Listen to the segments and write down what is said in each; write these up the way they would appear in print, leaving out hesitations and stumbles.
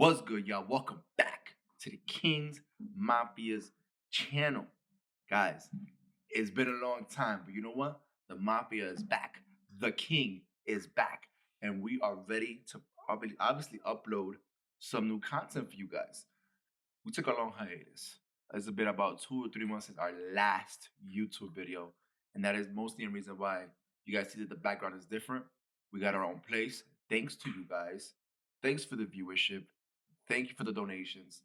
What's good, y'all? Welcome back to the Kings Mafia's channel. Guys, it's been a long time, but you know what? The Mafia is back. The King is back. And we are ready to obviously upload some new content for you guys. We took a long hiatus. It's been about 2 or 3 months since our last YouTube video. And that is mostly a reason why you guys see that the background is different. We got our own place. Thanks to you guys. Thanks for the viewership. Thank you for the donations.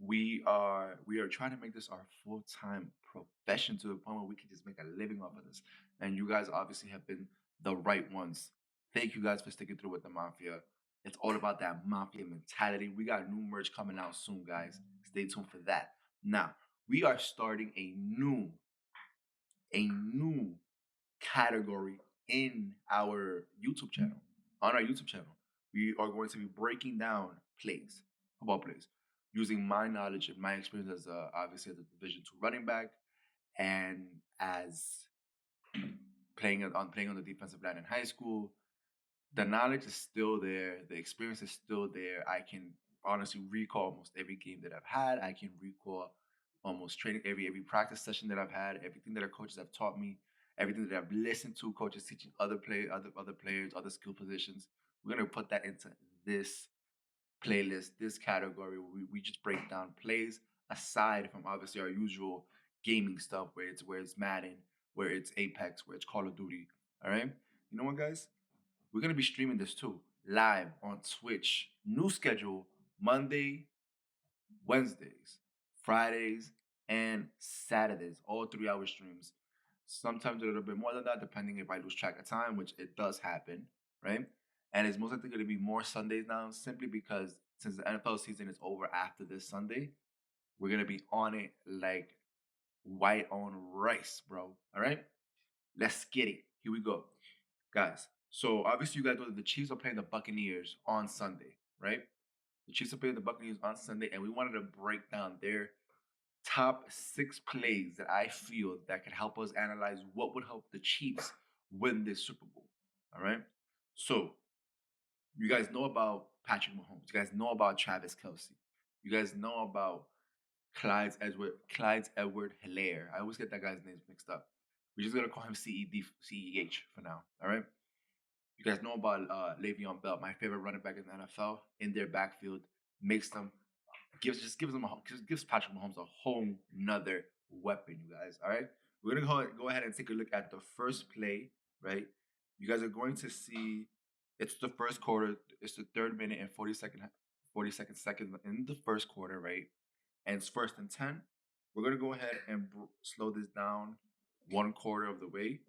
We are trying to make this our full-time profession to the point where we can just make a living off of this. And you guys obviously have been the right ones. Thank you guys for sticking through with the Mafia. It's all about that Mafia mentality. We got new merch coming out soon, guys. Stay tuned for that. Now, we are starting a new category in our YouTube channel. On our YouTube channel, we are going to be breaking down plays, football plays, using my knowledge and my experience as obviously as a Division II running back, and as playing on the defensive line in high school. The knowledge is still there. The experience is still there. I can honestly recall almost every game that I've had. I can recall almost training every practice session that I've had, everything that our coaches have taught me, everything that I've listened to coaches teaching other players, other skill positions. We're gonna put that into this playlist, this category where we just break down plays aside from obviously our usual gaming stuff where it's Madden, where it's Apex, where it's Call of Duty. All right. You know what, guys? We're gonna be streaming this too live on Twitch. New schedule: Monday, Wednesdays, Fridays, and Saturdays. All 3 hour streams. Sometimes a little bit more than that, depending if I lose track of time, which it does happen, right? And it's most likely going to be more Sundays now, simply because since the NFL season is over after this Sunday, we're going to be on it like white on rice, bro. All right? Let's get it. Here we go. Guys, so obviously you guys know that the Chiefs are playing the Buccaneers on Sunday, right? The Chiefs are playing the Buccaneers on Sunday, and we wanted to break down their top 6 plays that I feel that could help us analyze what would help the Chiefs win this Super Bowl. All right. So you guys know about Patrick Mahomes. You guys know about Travis Kelsey. You guys know about Clyde's Edward Hilaire. I always get that guy's names mixed up. We're just gonna call him CEH for now. All right. You guys know about Le'Veon Bell, my favorite running back in the NFL. In their backfield, makes them gives Patrick Mahomes a whole nother weapon, you guys. All right, we're gonna go ahead and take a look at the first play. Right, you guys are going to see it's the first quarter. It's the 3rd minute and 42nd second in the first quarter, right? And it's 1st and 10. We're gonna go ahead and slow this down 1/4 of the way,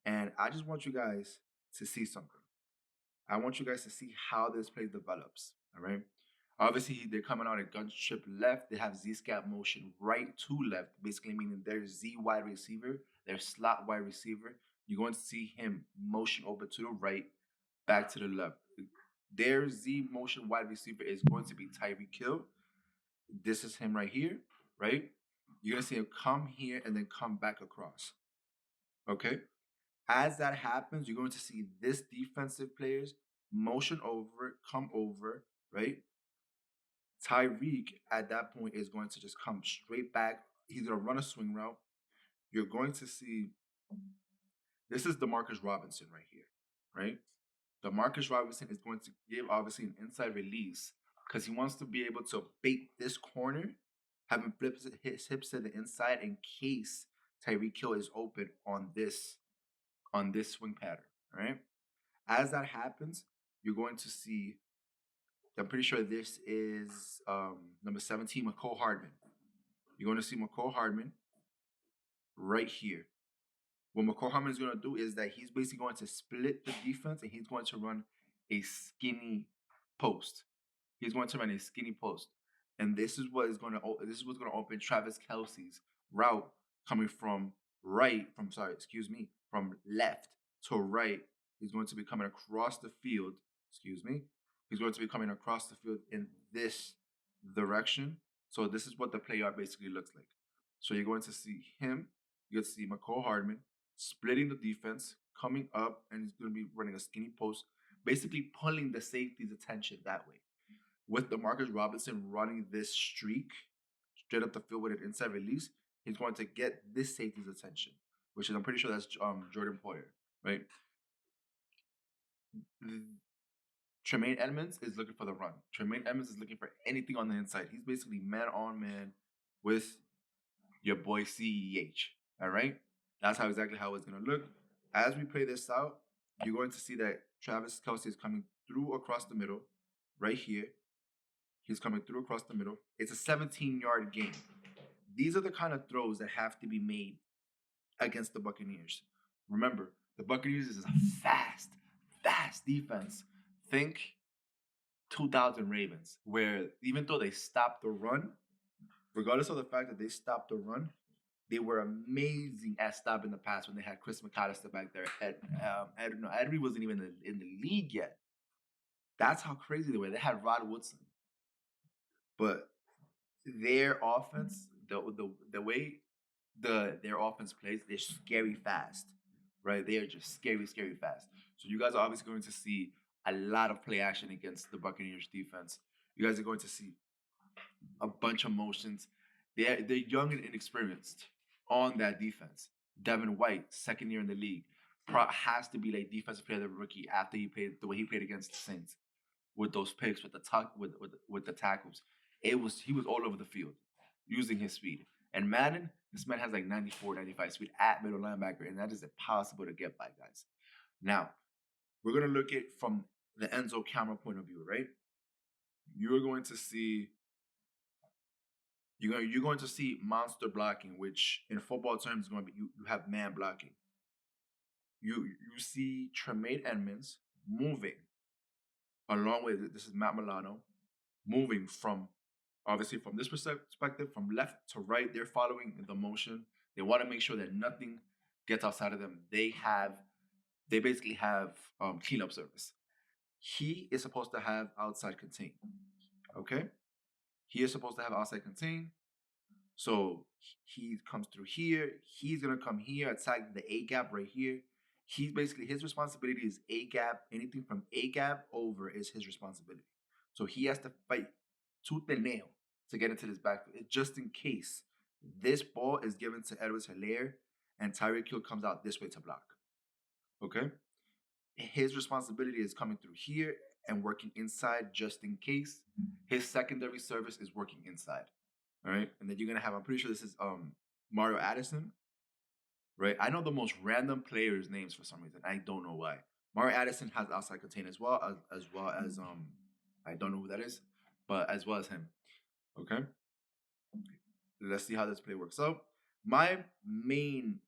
and I just want you guys to see something. I want you guys to see how this play develops. All right. Obviously, they're coming out at gun strip left. They have Z scat motion right to left, basically meaning their Z wide receiver, their slot wide receiver. You're going to see him motion over to the right, back to the left. Their Z motion wide receiver is going to be Tyreek Hill. This is him right here, right? You're going to see him come here and then come back across. Okay? As that happens, you're going to see this defensive players motion over, come over, right? Tyreek at that point is going to just come straight back. He's going to run a swing route. You're going to see this is DeMarcus Robinson right here, right? DeMarcus Robinson is going to give obviously an inside release because he wants to be able to bait this corner, have him flip his hips to the inside in case Tyreek Hill is open on this swing pattern, all right? As that happens, you're going to see, I'm pretty sure this is number 17, McCole Hardman. You're going to see McCole Hardman right here. What McCole Hardman is going to do is that he's basically going to split the defense and he's going to run a skinny post. He's going to run a skinny post. And this is what's going to open Travis Kelsey's route coming from left to right. He's going to be coming across the field. He's going to be coming across the field in this direction. So this is what the play art basically looks like. So you're going to see him. You're going to see McCole Hardman splitting the defense, coming up, and he's going to be running a skinny post, basically pulling the safety's attention that way. with DeMarcus Robinson running this streak straight up the field with an inside release, he's going to get this safety's attention, which is I'm pretty sure that's Jordan Poyer, right? Tremaine Edmonds is looking for the run. Tremaine Edmonds is looking for anything on the inside. He's basically man on man with your boy CEH. All right, that's exactly how it's gonna look. As we play this out, you're going to see that Travis Kelce is coming through across the middle, right here. He's coming through across the middle. It's a 17-yard game. These are the kind of throws that have to be made against the Buccaneers. Remember, the Buccaneers is a fast defense. Think 2000 Ravens, where even though they stopped the run, regardless of the fact that they stopped the run, they were amazing at stopping the pass when they had Chris McAllister back there. Edry wasn't even in the league yet. That's how crazy they were. They had Rod Woodson. But their offense, the way their offense plays, they're scary fast, right? They are just scary fast. So you guys are obviously going to see a lot of play action against the Buccaneers defense. You guys are going to see a bunch of motions. They're young and inexperienced on that defense. Devin White, second year in the league, has to be like defensive player of the rookie after he played the way he played against the Saints with those picks, with the tackles. He was all over the field using his speed. And Madden, this man has like 94, 95 speed at middle linebacker, and that is impossible to get by, guys. Now, we're going to look at from the Enzo camera point of view, right? You're going to see monster blocking, which in football terms is going to be you have man blocking. You see Tremaine Edmonds moving along with this is Matt Milano moving from obviously from this perspective from left to right. They're following the motion. They want to make sure that nothing gets outside of them. They basically have cleanup service. He is supposed to have outside contain. Okay? He is supposed to have outside contain. So he comes through here. He's going to come here, attack the A gap right here. He's basically, his responsibility is A gap. Anything from A gap over is his responsibility. So he has to fight tooth and nail to get into this backfield, just in case this ball is given to Edwards-Helaire and Tyreek Hill comes out this way to block. Okay? His responsibility is coming through here and working inside just in case. His secondary service is working inside. All right? And then you're going to have, I'm pretty sure this is Mario Addison, right? I know the most random players' names for some reason. I don't know why. Mario Addison has outside contain as well as I don't know who that is, but as well as him. Okay? Let's see how this play works out. My main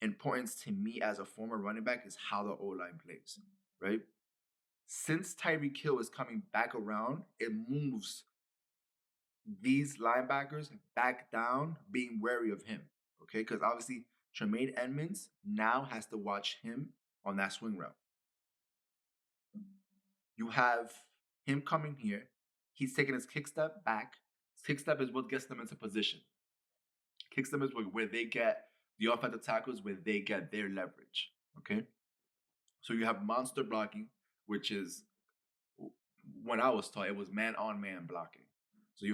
importance to me as a former running back is how the O-line plays, right? Since Tyreek Hill is coming back around, it moves these linebackers back down, being wary of him, okay? Because obviously Tremaine Edmonds now has to watch him on that swing route. You have him coming here. He's taking his kick step back. His kick step is what gets them into position. Kick step is where they get the offensive tackles, where they get their leverage, okay? So you have monster blocking, which is, when I was taught, it was man-on-man blocking. So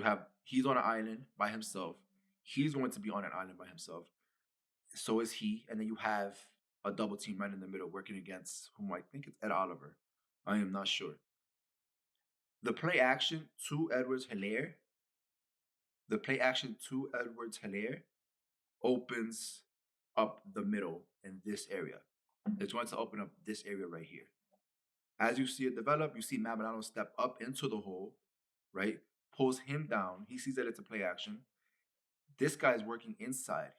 he's on an island by himself. He's going to be on an island by himself. So is he. And then you have a double team right in the middle working against whom I think it's Ed Oliver. I am not sure. The play action to Edwards-Helaire opens up the middle in this area. It's going to open up this area right here. As you see it develop, you see Matt Milano step up into the hole, right? Pulls him down. He sees that it's a play action. This guy is working inside.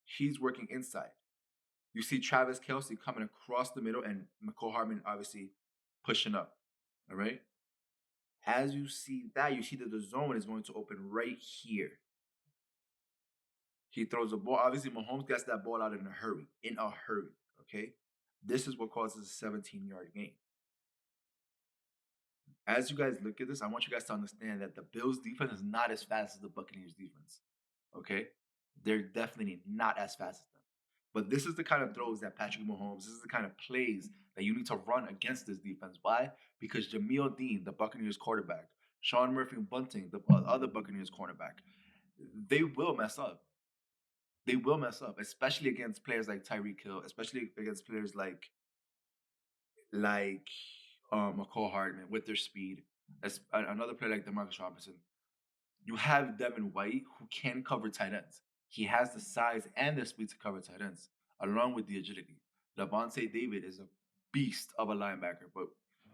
He's working inside. You see Travis Kelce coming across the middle and McCall Hardman obviously pushing up, all right? As you see that, you see that the zone is going to open right here. He throws the ball. Obviously, Mahomes gets that ball out in a hurry, okay? This is what causes a 17-yard gain. As you guys look at this, I want you guys to understand that the Bills' defense is not as fast as the Buccaneers' defense, okay? They're definitely not as fast as them. But this is the kind of throws that Patrick Mahomes, this is the kind of plays that you need to run against this defense. Why? Because Jamil Dean, the Buccaneers quarterback, Sean Murphy and Bunting, the other Buccaneers cornerback, they will mess up. They will mess up, especially against players like Tyreek Hill, especially against players like McCall Hardman with their speed. As another player like Demarcus Robinson, you have Devin White who can cover tight ends. He has the size and the speed to cover tight ends, along with the agility. Levante David is a beast of a linebacker, but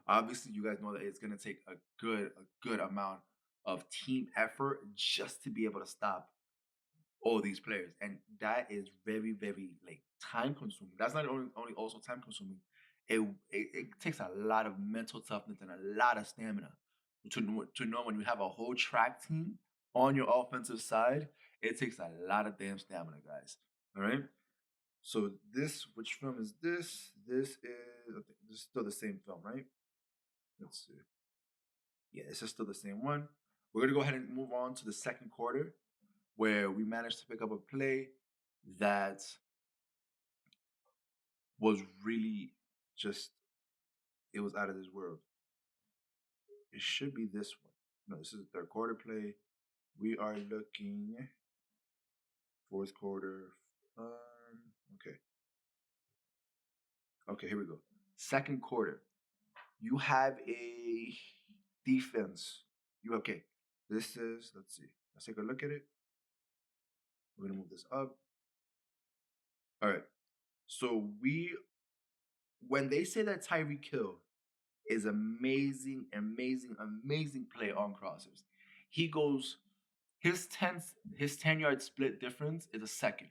obviously you guys know that it's going to take a good amount of team effort just to be able to stop all these players, and that is very, very like time consuming. That's not only also time consuming. It takes a lot of mental toughness and a lot of stamina to know when you have a whole track team on your offensive side. It takes a lot of damn stamina, guys. All right. So which film is this? This is still the same film, right? Let's see. Yeah, this is still the same one. We're gonna go ahead and move on to the second quarter, where we managed to pick up a play that was really just, it was out of this world. It should be this one. No, this is the third quarter play. We are looking fourth quarter. Okay. Okay, here we go. Second quarter. You have a defense. You okay. This is, let's see. Let's take a look at it. We're gonna move this up. All right. So when they say that Tyreek Hill is amazing, amazing, amazing play on crossers, he goes his 10-yard split difference is a second,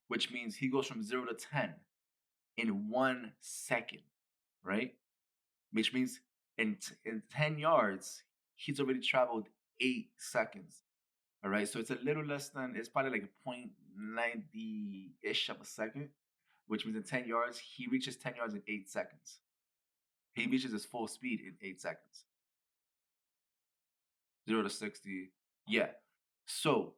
which means he goes from 0 to 10 in 1 second, right? Which means in 10 yards, he's already traveled 8 seconds. All right. So it's a little less than, it's probably like a 0.90-ish of a second, which means in 10 yards, he reaches 10 yards in 8 seconds. He reaches his full speed in 8 seconds. 0 to 60. Yeah. So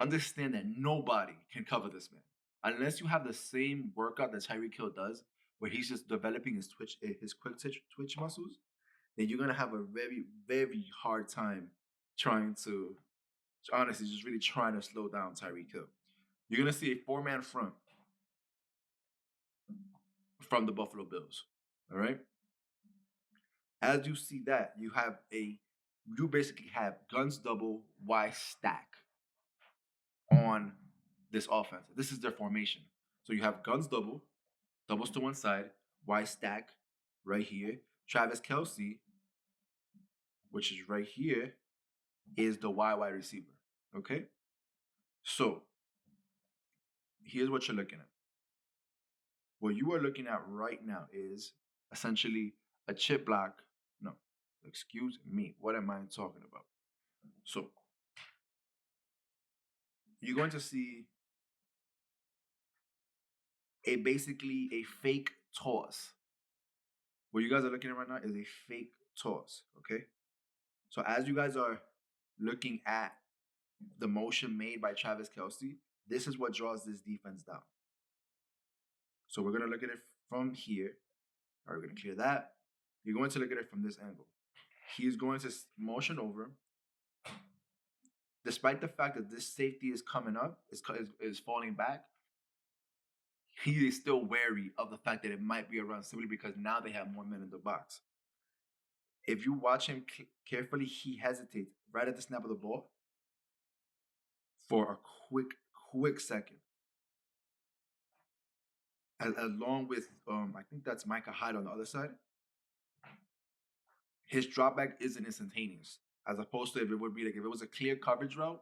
understand that nobody can cover this man. Unless you have the same workout that Tyreek Hill does, where he's just developing his quick twitch muscles, then you're gonna have a very, very hard time trying to honestly just really trying to slow down Tyreek Hill. You're gonna see a 4-man front from the Buffalo Bills. All right. As you see that, you basically have guns double, Y stack on this offense. This is their formation. So you have guns double, doubles to one side, Y stack right here. Travis Kelce, which is right here, is the Y wide receiver. Okay? So here's what you're looking at. What you are looking at right now is essentially a chip block. No, excuse me. What am I talking about? So you're going to see basically a fake toss. What you guys are looking at right now is a fake toss. Okay. So as you guys are looking at the motion made by Travis Kelce, this is what draws this defense down. So we're going to look at it from here. All right, we're going to clear that. You're going to look at it from this angle. He's going to motion over. Despite the fact that this safety is coming up, is falling back, he is still wary of the fact that it might be a run simply because now they have more men in the box. If you watch him carefully, he hesitates right at the snap of the ball for a quick second. Along with, I think that's Micah Hyde on the other side. His dropback isn't instantaneous, as opposed to if it would be like if it was a clear coverage route,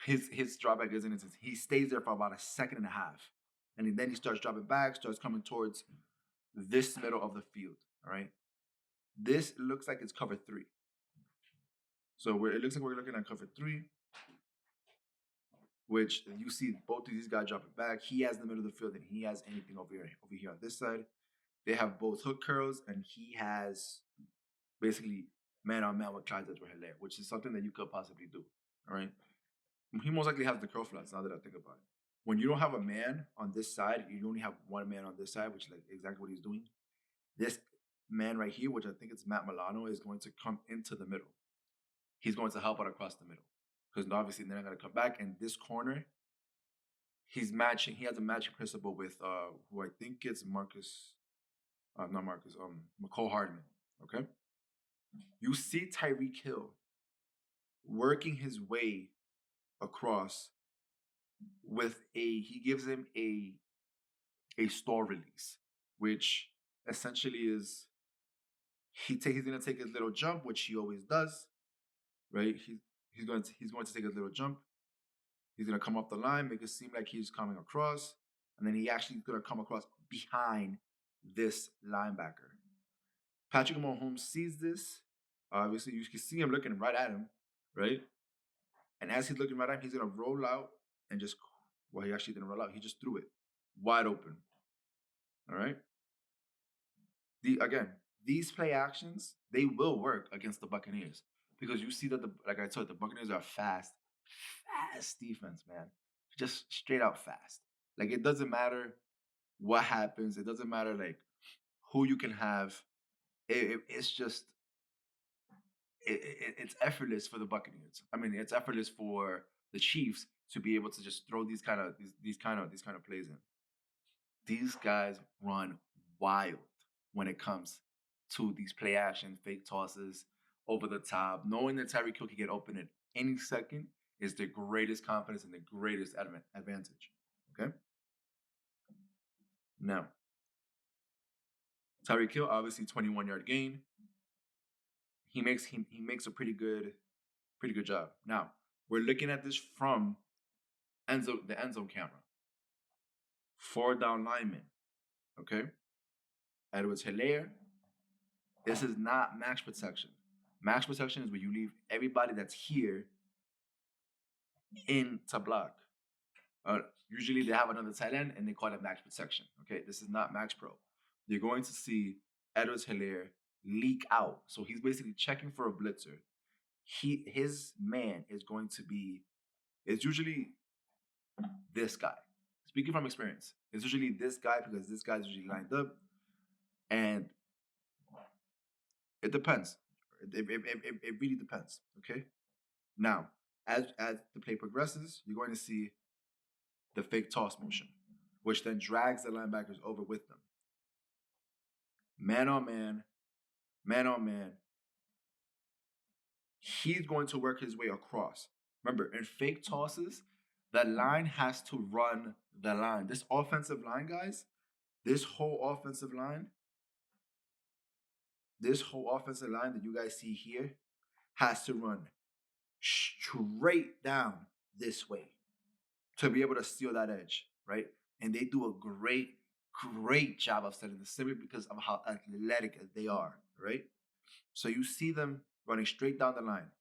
his dropback isn't instantaneous. He stays there for about a second and a half, and then he starts dropping back, starts coming towards this middle of the field. All right, this looks like it's cover 3. So it looks like we're looking at cover 3, which you see both of these guys dropping back. He has the middle of the field, and he has anything over here on this side. They have both hook curls, and he has basically man-on-man with Clyde Edwards-Helaire, which is something that you could possibly do. All right. He most likely has the curl flats now that I think about it. When you don't have a man on this side, you only have one man on this side, which is like exactly what he's doing. This man right here, which I think it's Matt Milano, is going to come into the middle. He's going to help out across the middle because obviously they're not going to come back. And this corner, he's matching. He has a matching principle with who I think it's Marcus, not Marcus, McCole Hardman. Okay, you see Tyreek Hill working his way across with he gives him a stall release, which essentially is he's gonna take his little jump, which he always does, right? He's going to take a little jump. He's gonna come off the line, make it seem like he's coming across, and then he actually is gonna come across behind this linebacker. Patrick Mahomes sees this. Obviously, you can see him looking right at him, right? And as he's looking right at him, he's gonna roll out and just well, he actually didn't roll out. He just threw it wide open. All right. Again, these play actions they will work against the Buccaneers because you see that like I said, the Buccaneers are fast defense, man. Just straight out fast. Like it doesn't matter what happens. It doesn't matter like who you can have. It's just it's effortless for the Buccaneers. I mean, it's effortless for the Chiefs to be able to just throw these kind of plays in. These guys run wild when it comes to these play action, fake tosses, over the top. Knowing that Tyreek Hill can get open at any second is the greatest confidence and the greatest advantage. Okay? Now, Tyreek Hill, obviously 21-yard gain. He makes a pretty good job. Now, we're looking at this from the end zone camera. 4 down linemen. Okay? Edwards Hilaire. This is not max protection. Max protection is where you leave everybody that's here in to block. Usually they have another tight end and they call it max protection. Okay, this is not max pro. You're going to see Edwards Hilaire leak out. So he's basically checking for a blitzer. His man is going to be, it's usually this guy. Speaking from experience, it's usually this guy because this guy's usually lined up. And it depends. It really depends. Okay. Now, as the play progresses, you're going to see the fake toss motion, which then drags the linebackers over with them. Man on man, man on man. He's going to work his way across. Remember, in fake tosses, the line has to run the line. This offensive line, guys, this whole offensive line that you guys see here has to run straight down this way to be able to steal that edge, right? And they do a great job of setting this simply because of how athletic they are, right? So you see them running straight down the line.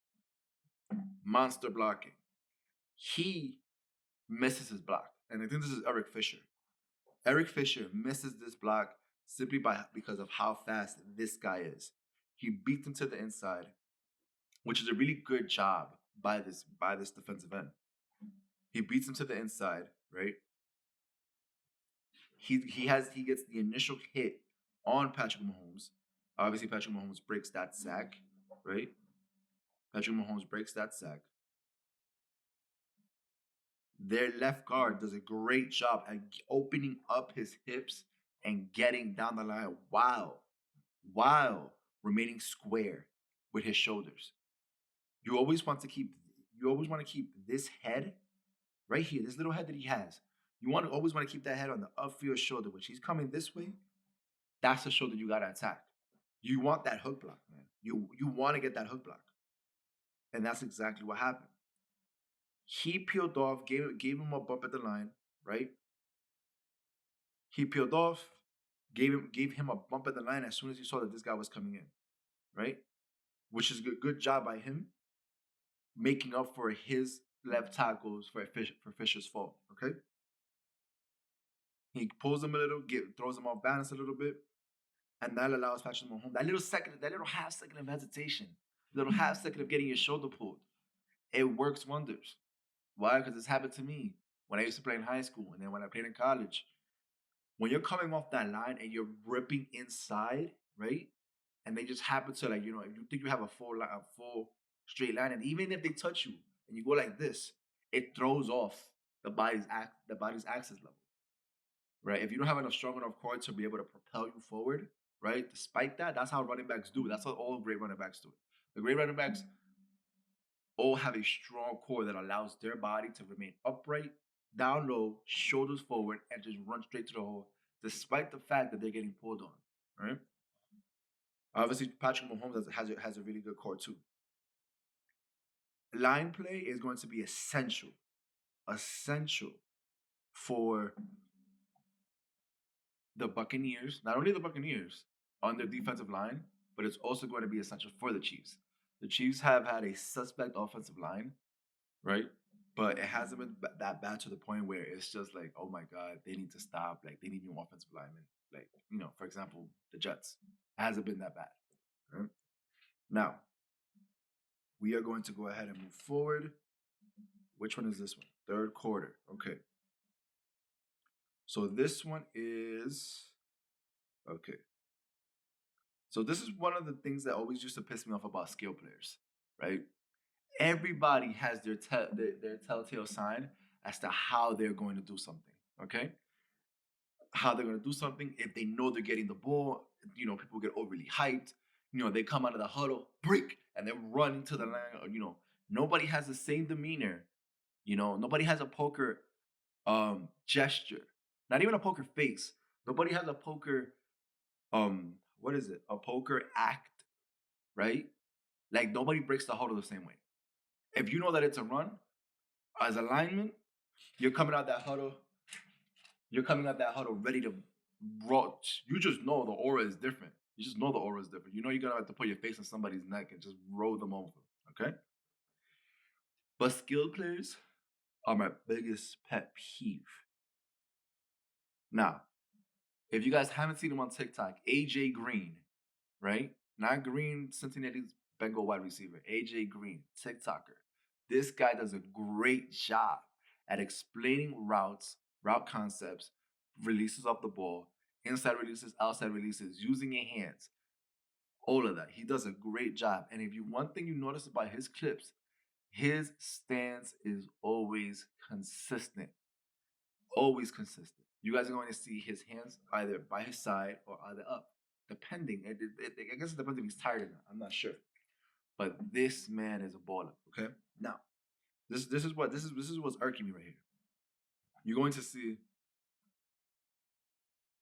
Monster blocking. He misses his block. And I think this is Eric Fisher. Eric Fisher misses this block simply because of how fast this guy is. He beats him to the inside, which is a really good job by this defensive end. He beats him to the inside, right? He gets the initial hit on Patrick Mahomes. Obviously, Patrick Mahomes breaks that sack, right? Patrick Mahomes breaks that sack. Their left guard does a great job at opening up his hips and getting down the line while remaining square with his shoulders. You always want to keep this head right here, this little head that he has. You always want to keep that head on the upfield shoulder, which he's coming this way. That's the shoulder you gotta attack. You want that hook block, man. You want to get that hook block. And that's exactly what happened. He peeled off, gave him a bump at the line, right? He peeled off, gave him a bump at the line as soon as he saw that this guy was coming in, right? Which is a good job by him, making up for his left tackles for Fisher's fault, okay? He pulls him a little, throws him off balance a little bit, and that allows Patrick Mahomes that little half second of hesitation, little half second of getting your shoulder pulled. It works wonders. Why? Because it's happened to me when I used to play in high school and then when I played in college. When you're coming off that line and you're ripping inside, right? and they just happen to, like, if you think you have a full straight line, and even if they touch you and you go like this, it throws off the body's axis level, right? If you don't have enough strong enough core to be able to propel you forward, right? Despite that, that's how running backs do it. That's how all great running backs do it. The great running backs all have a strong core that allows their body to remain upright, down low, shoulders forward, and just run straight to the hole, despite the fact that they're getting pulled on, right? Obviously, Patrick Mahomes has a really good core too. Line play is going to be essential for the Buccaneers, not only the Buccaneers on their defensive line, but it's also going to be essential for the Chiefs. The Chiefs have had a suspect offensive line, right? But it hasn't been that bad to the point where it's just like, oh my God, they need to stop. Like, they need new offensive linemen. Like, for example, the Jets. It hasn't been that bad. Right? Now, we are going to go ahead and move forward. Which one is this one? Third quarter. Okay. So this one is, okay. So this is one of the things that always used to piss me off about skill players, right? Everybody has their telltale sign as to how they're going to do something, okay? How they're going to do something. If they know they're getting the ball, people get overly hyped. They come out of the huddle, break, and then run into the line. Nobody has the same demeanor. Nobody has a poker gesture. Not even a poker face. Nobody has a poker what is it? A poker act, right? Like, nobody breaks the huddle the same way. If you know that it's a run, as a lineman, you're coming out that huddle ready to roll. You just know the aura is different. You just know the aura is different. You're gonna have to put your face on somebody's neck and just roll them over, okay? But skilled players are my biggest pet peeve. Now, if you guys haven't seen him on TikTok, AJ Green, right? Not Green, Cincinnati's Bengal wide receiver. AJ Green, TikToker. This guy does a great job at explaining routes, route concepts, releases off the ball, inside releases, outside releases, using your hands, all of that. He does a great job. And if one thing you notice about his clips, his stance is always consistent. Always consistent. You guys are going to see his hands either by his side or either up, depending. I guess it depends if he's tired or not. I'm not sure. But this man is a baller. Okay. Now, this is what's irking me right here. You're going to see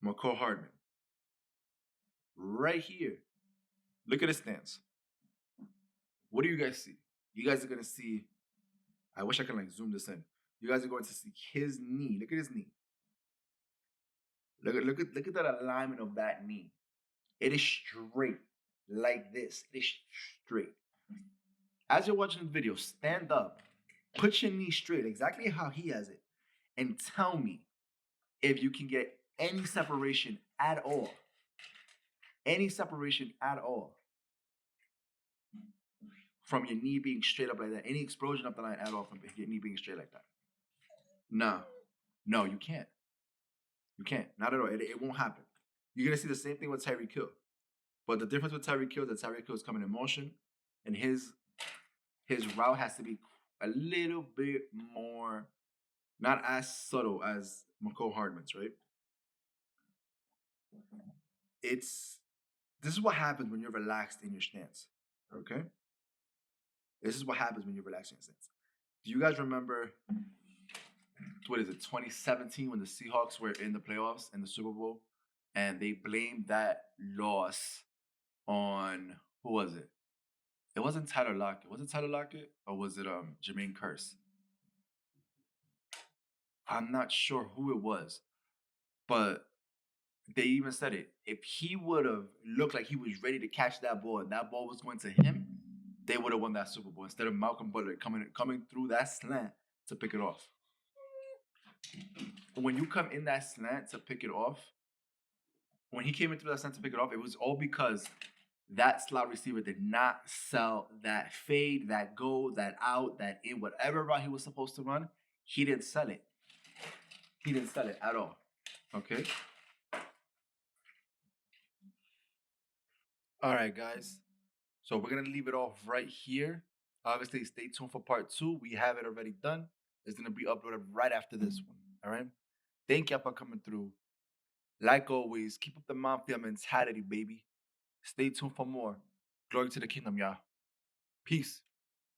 McCall Hardman right here. Look at his stance. What do you guys see? You guys are gonna see. I wish I could zoom this in. You guys are going to see his knee. Look at his knee. Look at that alignment of that knee. It is straight like this. It is straight. As you're watching the video, stand up, put your knee straight, exactly how he has it, and tell me if you can get any separation at all. Any separation at all from your knee being straight up like that. Any explosion up the line at all from your knee being straight like that. No, you can't. You can't. Not at all. It won't happen. You're going to see the same thing with Tyreek Hill. But the difference with Tyreek Hill is that Tyreek Hill is coming in motion, and his route has to be a little bit more, not as subtle as McCall Hardman's, right? This is what happens when you're relaxed in your stance, okay? This is what happens when you're relaxed in your stance. Do you guys remember, 2017 when the Seahawks were in the playoffs in the Super Bowl, and they blamed that loss on, who was it? It wasn't Tyler Lockett. Was it Tyler Lockett or was it Jermaine Kearse? I'm not sure who it was, but they even said it. If he would have looked like he was ready to catch that ball and that ball was going to him, they would have won that Super Bowl instead of Malcolm Butler coming through that slant to pick it off. When you come in that slant to pick it off, when he came into that slant to pick it off, it was all because that slot receiver did not sell that fade, that go, that out, that in, whatever route he was supposed to run, he didn't sell it. He didn't sell it at all. Okay? All right, guys. So we're gonna leave it off right here. Obviously, stay tuned for part two. We have it already done. It's gonna be uploaded right after this one. All right. Thank y'all for coming through. Like always, keep up the mafia mentality, baby. Stay tuned for more. Glory to the kingdom, y'all. Peace.